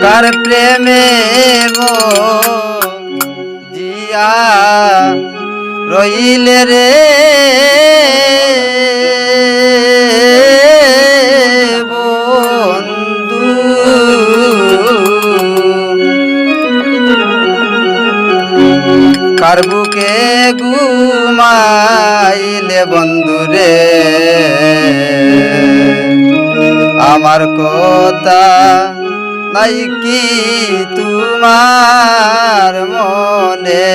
কার প্রেমে জিয়া রইলে রে বন্ধু কার বুকে ঘুমাইলে বন্ধু রে আমার কথা নাই কি তোমার মনে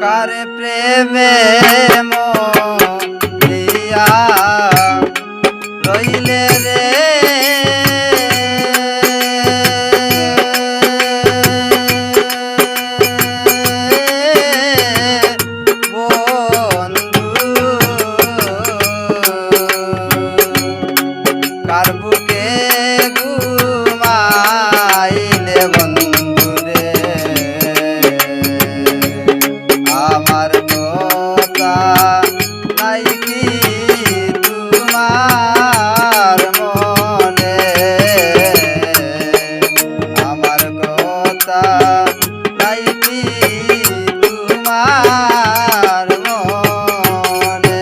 কার প্রেমে মরিয়া রইলে রে কার বুকে ঘুমাইলে বন্ধু রে আমার কথা নাই কি তোমার মনে আমার কথা নাই কি তোমার মনে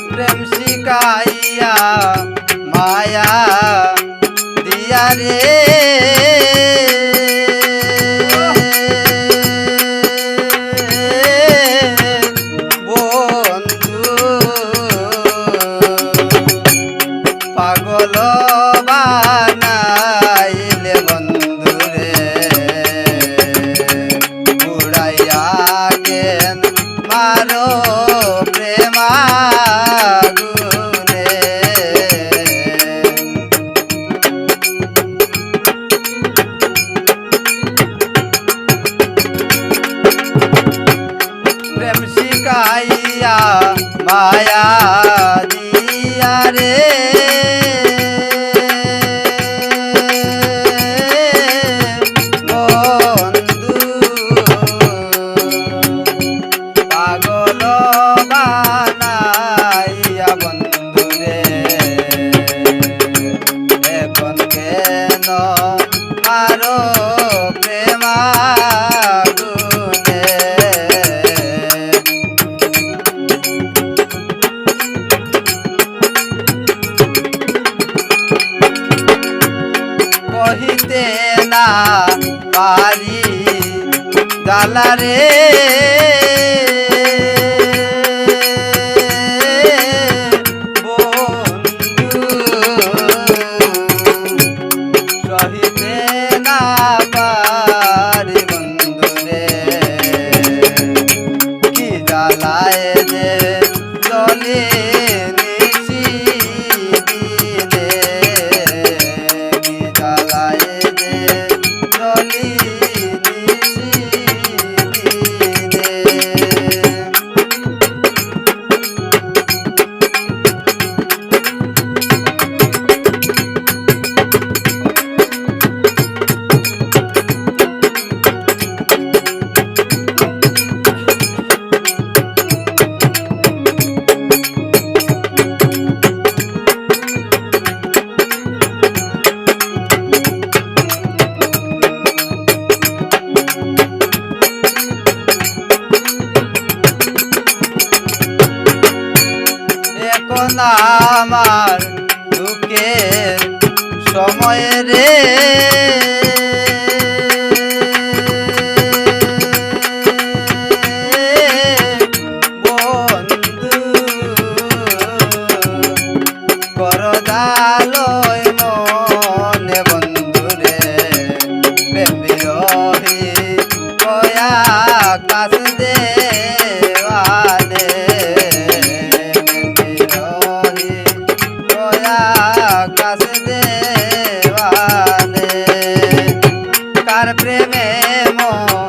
প্রেম শিখাইয়া মায়া দিয়া রে বন্ধু পাগল বানাইলে বন্ধু রে উড়াইয়া কেন মারো প্রেমাগুনে প্রেম শিখাইয়া মায়া দিয়া রে বন্ধু পাগল বানাইয়া বন্ধু রে এখন কেন মারো প্রেমাগুনে কহিতে না পারি জ্বালা রে বন্ধু সহিতে না পারি বন্ধু রে কি জ্বালায় যে চলে নিশি দিনে কি জ্বালায় যে চলি নিশি দিনে প্রেমে মন